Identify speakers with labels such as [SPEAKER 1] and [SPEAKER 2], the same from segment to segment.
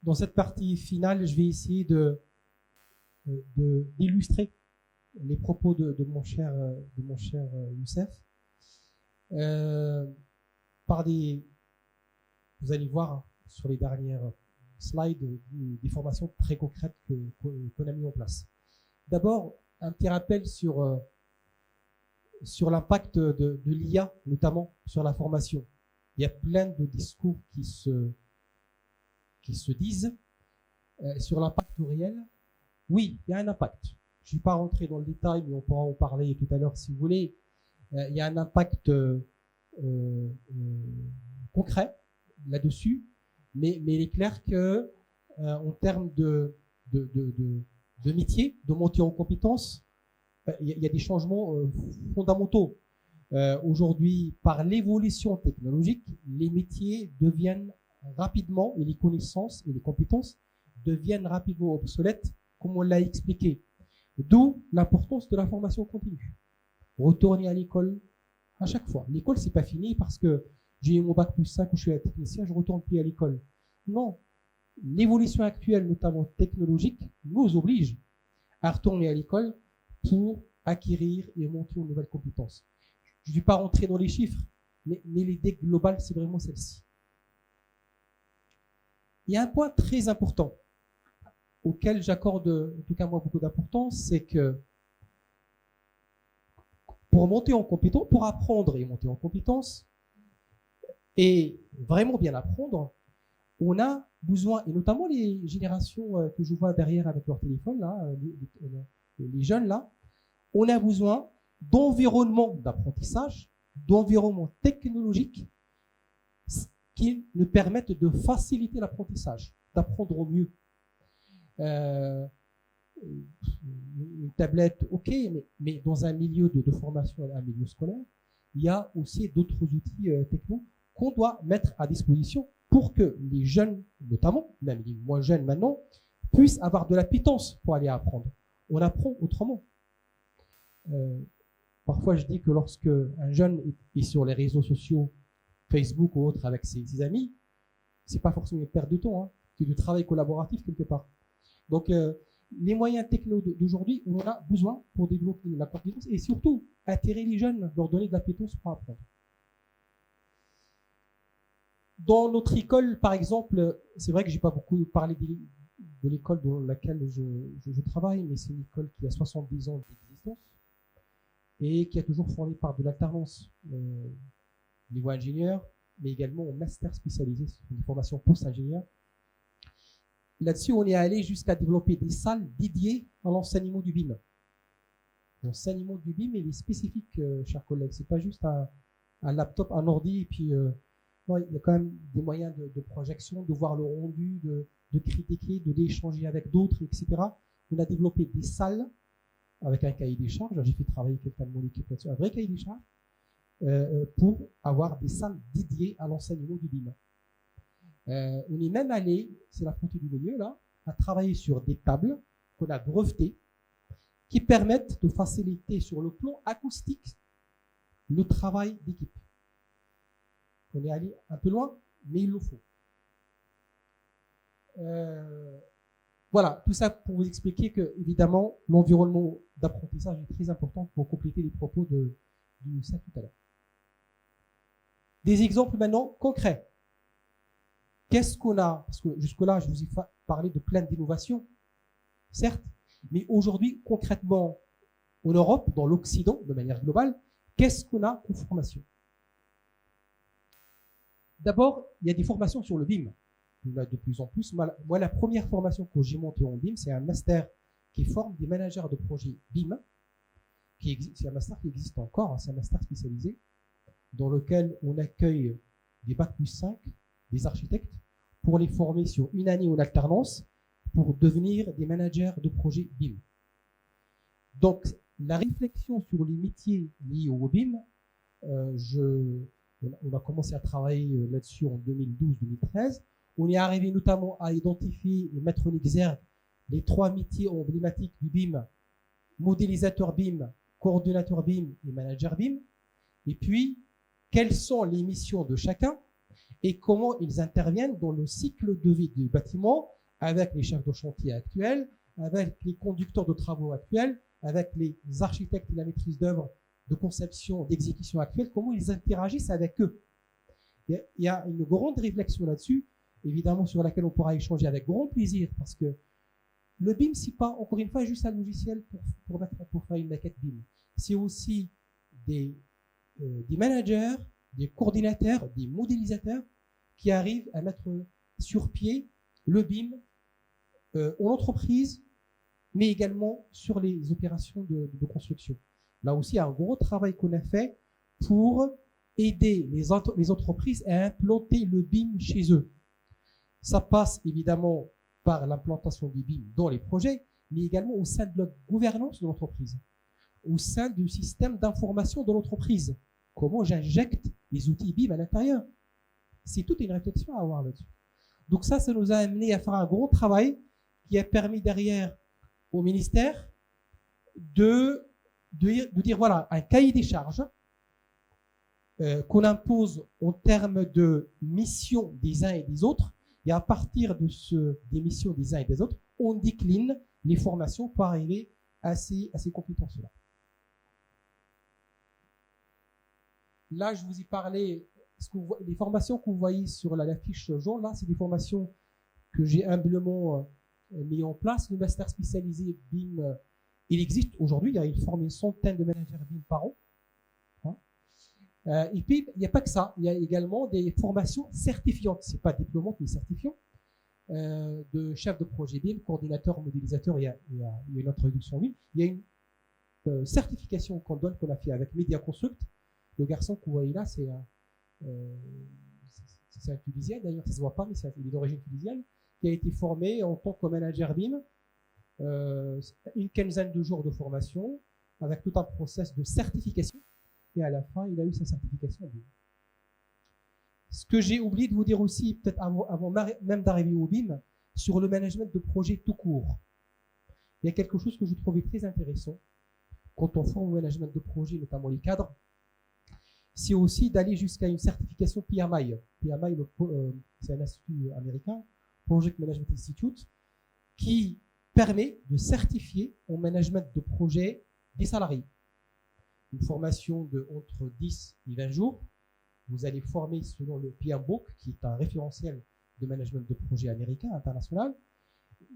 [SPEAKER 1] Dans cette partie finale, je vais essayer d'illustrer les propos de mon cher Youssef par vous allez voir sur les dernières slides des formations très concrètes qu'on a mis en place. D'abord, un petit rappel sur l'impact de l'IA, notamment sur la formation. Il y a plein de discours qui se disent sur l'impact réel. Oui, il y a un impact. Je ne vais pas rentrer dans le détail, mais on pourra en parler tout à l'heure si vous voulez. Il y a un impact concret là-dessus, mais il est clair que en termes de métier, de montée en compétences, il y a des changements fondamentaux. Aujourd'hui, par l'évolution technologique, les métiers deviennent rapidement, et les connaissances et les compétences deviennent rapidement obsolètes, comme on l'a expliqué. D'où l'importance de la formation continue. Retourner à l'école à chaque fois. L'école, c'est pas fini parce que j'ai eu mon bac plus 5 ou je suis un technicien, je retourne plus à l'école. Non. L'évolution actuelle, notamment technologique, nous oblige à retourner à l'école pour acquérir et monter aux nouvelles compétences. Je ne vais pas rentrer dans les chiffres, mais l'idée globale, c'est vraiment celle-ci. Il y a un point très important auquel j'accorde, en tout cas moi, beaucoup d'importance, c'est que pour monter en compétence, pour apprendre et monter en compétence, et vraiment bien apprendre, on a besoin, et notamment les générations que je vois derrière avec leur téléphone, là, les jeunes là, on a besoin d'environnement d'apprentissage, d'environnement technologique qui nous permettent de faciliter l'apprentissage, d'apprendre au mieux. Une tablette, ok, mais dans un milieu de formation, un milieu scolaire, il y a aussi d'autres outils techno qu'on doit mettre à disposition pour que les jeunes, notamment, même les moins jeunes maintenant, puissent avoir de l'appétence pour aller apprendre. On apprend autrement. Parfois, je dis que lorsque un jeune est sur les réseaux sociaux, Facebook ou autres, avec ses amis, c'est pas forcément une perte de temps, hein, c'est du travail collaboratif quelque part. Donc, les moyens techno d'aujourd'hui, on en a besoin pour développer la compétence et surtout attirer les jeunes, leur donner de l'appétence pour apprendre. Dans notre école, par exemple, c'est vrai que j'ai pas beaucoup parlé de l'école dans laquelle je travaille, mais c'est une école qui a 70 ans d'existence et qui a toujours fourni par de l'alternance niveau ingénieur, mais également au master spécialisé sur des formations post-ingénieurs. Là-dessus, on est allé jusqu'à développer des salles dédiées à l'enseignement du BIM. L'enseignement du BIM, il est spécifique, chers collègues. C'est pas juste un laptop, un ordi, et puis non, il y a quand même des moyens de projection, de voir le rendu, de critiquer, de l'échanger avec d'autres, etc. On a développé des salles avec un cahier des charges. J'ai fait travailler quelqu'un de mon équipe là-dessus, un vrai cahier des charges, pour avoir des salles dédiées à l'enseignement du BIM. On est même allé, c'est la frontière du milieu là, à travailler sur des tables qu'on a brevetées qui permettent de faciliter sur le plan acoustique le travail d'équipe. On est allé un peu loin, mais il le faut. Voilà, tout ça pour vous expliquer que, évidemment, l'environnement d'apprentissage est très important pour compléter les propos du Youssef tout à l'heure. Des exemples maintenant concrets. Qu'est-ce qu'on a? Parce que jusque-là, je vous ai parlé de plein d'innovations, certes, mais aujourd'hui, concrètement, en Europe, dans l'Occident, de manière globale, qu'est-ce qu'on a en formation? D'abord, il y a des formations sur le BIM. Il y en a de plus en plus. Moi, la première formation que j'ai montée en BIM, c'est un master qui forme des managers de projets BIM. C'est un master qui existe encore, hein, c'est un master spécialisé, dans lequel on accueille des bac plus 5, des architectes, pour les former sur une année en alternance, pour devenir des managers de projets BIM. Donc, la réflexion sur les métiers liés au BIM, on a commencé à travailler là-dessus en 2012-2013. On est arrivé notamment à identifier et mettre en exergue les 3 métiers emblématiques du BIM, modélisateur BIM, coordonnateur BIM et manager BIM. Et puis, quelles sont les missions de chacun et comment ils interviennent dans le cycle de vie du bâtiment avec les chefs de chantier actuels, avec les conducteurs de travaux actuels, avec les architectes et la maîtrise d'œuvre de conception, d'exécution actuelle, comment ils interagissent avec eux. Il y a une grande réflexion là-dessus, évidemment sur laquelle on pourra échanger avec grand plaisir, parce que le BIM, c'est pas, encore une fois, juste un logiciel pour faire une maquette BIM. C'est aussi des managers, des coordinateurs, des modélisateurs qui arrivent à mettre sur pied le BIM en entreprise, mais également sur les opérations de construction. Là aussi, il y a un gros travail qu'on a fait pour aider les entreprises à implanter le BIM chez eux. Ça passe évidemment par l'implantation du BIM dans les projets, mais également au sein de la gouvernance de l'entreprise, au sein du système d'information de l'entreprise. Comment j'injecte les outils BIM à l'intérieur? C'est toute une réflexion à avoir là-dessus. Donc ça nous a amené à faire un gros travail qui a permis derrière au ministère de dire voilà, un cahier des charges qu'on impose en termes de missions des uns et des autres, et à partir de des missions des uns et des autres, on décline les formations pour arriver à ces compétences-là. Là, je vous ai parlé, les formations que vous voyez sur la fiche jaune, là, c'est des formations que j'ai humblement mis en place. Le master spécialisé BIM, il existe aujourd'hui, il y a une centaine de managers BIM par an. Et puis, il n'y a pas que ça, il y a également des formations certifiantes, c'est pas diplômantes mais certifiantes, de chef de projet BIM, coordinateur, modélisateur, il y a une introduction BIM. Il y a une certification qu'on donne, qu'on a fait avec MediaConsult. Le garçon que vous voyez là, c'est un Tunisien, d'ailleurs ça se voit pas, mais il est d'origine tunisienne, qui a été formé en tant que manager BIM, une quinzaine de jours de formation, avec tout un process de certification. Et à la fin, il a eu sa certification. Ce que j'ai oublié de vous dire aussi, peut-être avant même d'arriver au BIM, sur le management de projet tout court. Il y a quelque chose que je trouvais très intéressant quand on forme au management de projet, notamment les cadres, c'est aussi d'aller jusqu'à une certification PMI. PMI, c'est un institut américain, Project Management Institute, qui permet de certifier au management de projet des salariés. Une formation de entre 10 et 20 jours. Vous allez former selon le PMBOK, qui est un référentiel de management de projet américain, international.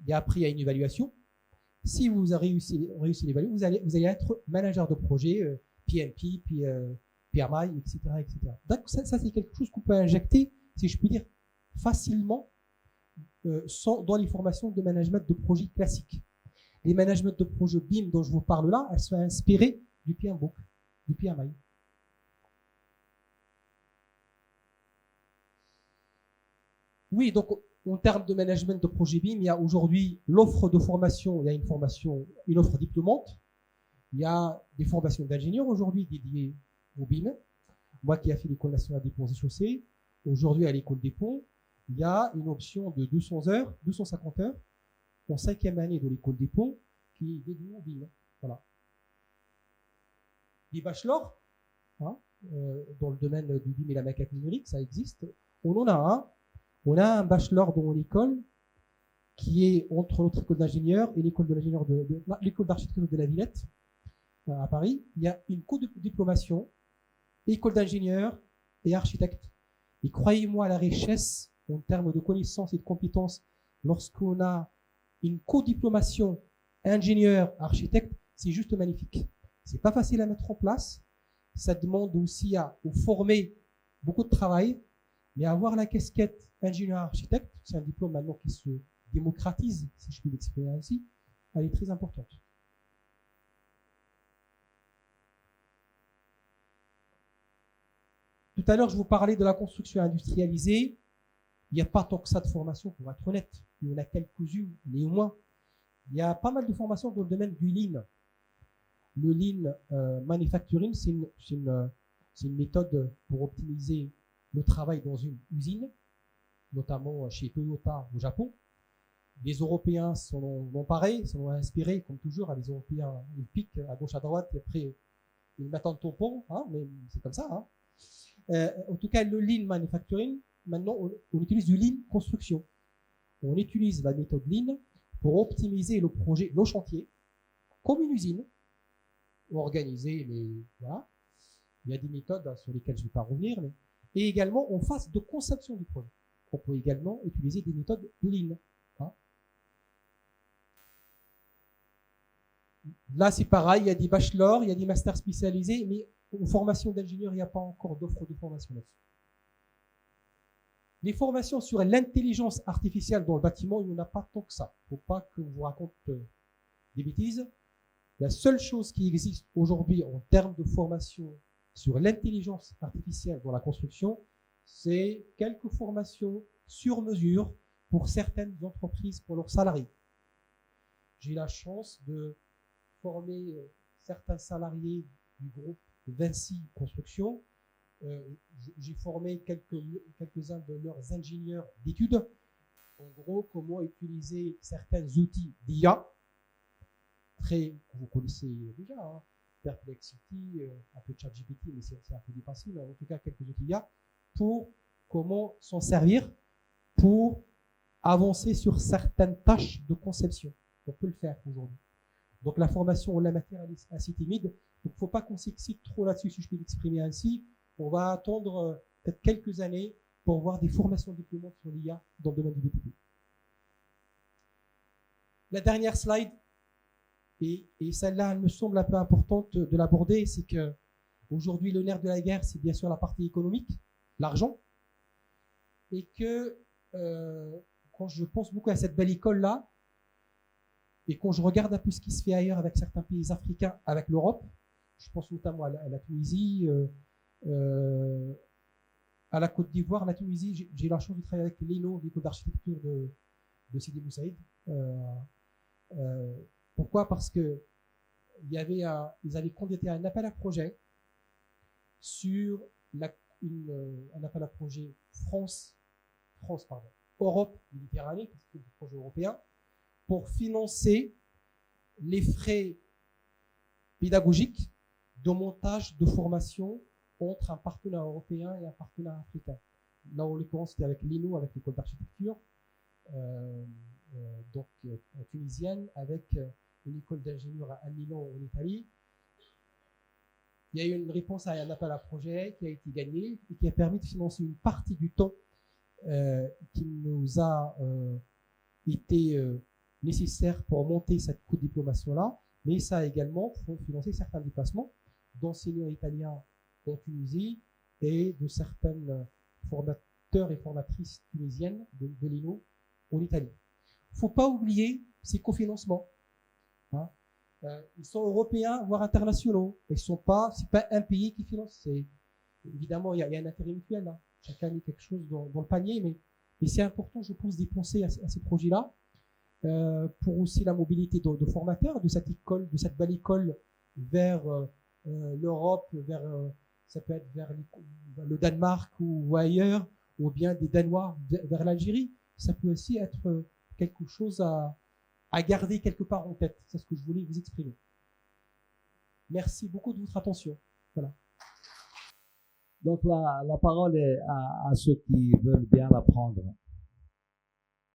[SPEAKER 1] Et après, il y a une évaluation. Si vous avez réussi l'évaluation, vous allez être manager de projet, PMP, PMI, etc., etc. Donc, ça c'est quelque chose qu'on peut injecter, si je puis dire, facilement dans les formations de management de projet classiques. Les managements de projet BIM dont je vous parle là, elles sont inspirées du PMBOK, du PMI. Oui, donc en termes de management de projet BIM, il y a aujourd'hui l'offre de formation, il y a une offre diplômante, il y a des formations d'ingénieurs aujourd'hui dédiées au BIM. Moi qui ai fait l'École nationale des ponts et chaussées, aujourd'hui à l'École des ponts, il y a une option de 200 heures, 250 heures, en 5e année de l'École des ponts, qui est dédiée au BIM. Voilà. Des bachelors, dans le domaine du BIM et la maquette numérique, ça existe. On en a un. On a un bachelor dans l'école qui est entre notre école d'ingénieur et l'école l'école d'architecture de la Villette à Paris. Il y a une co-diplomation, école d'ingénieur et architecte. Et croyez-moi à la richesse en termes de connaissances et de compétences lorsqu'on a une co-diplomation ingénieur-architecte, c'est juste magnifique. C'est pas facile à mettre en place. Ça demande aussi à former beaucoup de travail, mais avoir la casquette ingénieur-architecte, c'est un diplôme maintenant qui se démocratise, si je puis l'exprimer ainsi, elle est très importante. Tout à l'heure, je vous parlais de la construction industrialisée. Il n'y a pas tant que ça de formation, pour être honnête. Il y en a quelques-unes, néanmoins. Il y a pas mal de formations dans le domaine du Lean. Le Lean Manufacturing, c'est une méthode pour optimiser le travail dans une usine, notamment chez Toyota au Japon. Les Européens sont pareils, sont inspirés, comme toujours, les Européens, ils piquent à gauche, à droite, et après, ils mettent un tampon, hein, mais c'est comme ça. Hein. En tout cas, le Lean Manufacturing, maintenant, on utilise du Lean Construction. On utilise la méthode Lean pour optimiser le projet, nos chantiers, comme une usine, organiser les... Voilà. Il y a des méthodes sur lesquelles je ne vais pas revenir, mais, et également en phase de conception du projet. On peut également utiliser des méthodes de Lean. Hein. Là, c'est pareil, il y a des bachelors, il y a des masters spécialisés, mais en formation d'ingénieur, il n'y a pas encore d'offre de formation là-dessus. Les formations sur l'intelligence artificielle dans le bâtiment, il n'y en a pas tant que ça. Il ne faut pas que je vous raconte des bêtises. La seule chose qui existe aujourd'hui en termes de formation sur l'intelligence artificielle dans la construction, c'est quelques formations sur mesure pour certaines entreprises, pour leurs salariés. J'ai la chance de former certains salariés du groupe Vinci Construction. J'ai formé quelques-uns de leurs ingénieurs d'études. En gros, comment utiliser certains outils d'IA, que vous connaissez déjà, hein, Perplexity, un peu de ChatGPT, mais c'est un peu dépassé, mais en tout cas quelques outils d'IA, pour comment s'en servir pour avancer sur certaines tâches de conception. On peut le faire aujourd'hui. Donc la formation en la matière est assez timide, donc il ne faut pas qu'on s'excite trop là-dessus, si je peux l'exprimer ainsi. On va attendre peut-être quelques années pour voir des formations diplômantes sur l'IA dans le domaine du BTP. La dernière slide, et celle-là, elle me semble un peu importante de l'aborder, c'est que aujourd'hui, le nerf de la guerre, c'est bien sûr la partie économique, l'argent, et que quand je pense beaucoup à cette belle école-là, et quand je regarde un peu ce qui se fait ailleurs avec certains pays africains, avec l'Europe, je pense notamment à la Tunisie, à la Côte d'Ivoire, la Tunisie, j'ai la chance de travailler avec l'ENO, l'école d'architecture de Sidi Bou Saïd. Pourquoi? Parce que ils avaient candidaté à un appel à projet sur un appel à projet Europe Méditerranée, parce que c'est un projet européen, pour financer les frais pédagogiques de montage de formation entre un partenaire européen et un partenaire africain. Là, en l'occurrence, c'était avec l'INO, avec l'école d'architecture, donc tunisienne, avec une école d'ingénieurs à Milan, en Italie. Il y a eu une réponse à un appel à projet qui a été gagné et qui a permis de financer une partie du temps qui nous a été nécessaire pour monter cette co-diplomation-là, mais ça a également financé certains déplacements d'enseignants italiens en Tunisie et de certaines formateurs et formatrices tunisiennes de l'INO en Italie. Il ne faut pas oublier ces cofinancements. Hein. Ils sont européens, voire internationaux. Ce n'est pas un pays qui finance. Évidemment, il y a un intérêt mutuel. Hein. Chacun met quelque chose dans le panier, mais c'est important, je pense, d'y penser à ces projets-là. Pour aussi la mobilité de formateurs de cette école, de cette belle école vers l'Europe, ça peut être vers le Danemark ou ailleurs, ou bien des Danois vers l'Algérie. Ça peut aussi être quelque chose à garder quelque part en tête. C'est ce que je voulais vous exprimer. Merci beaucoup de votre attention. Voilà.
[SPEAKER 2] Donc la parole est à ceux qui veulent bien l'apprendre.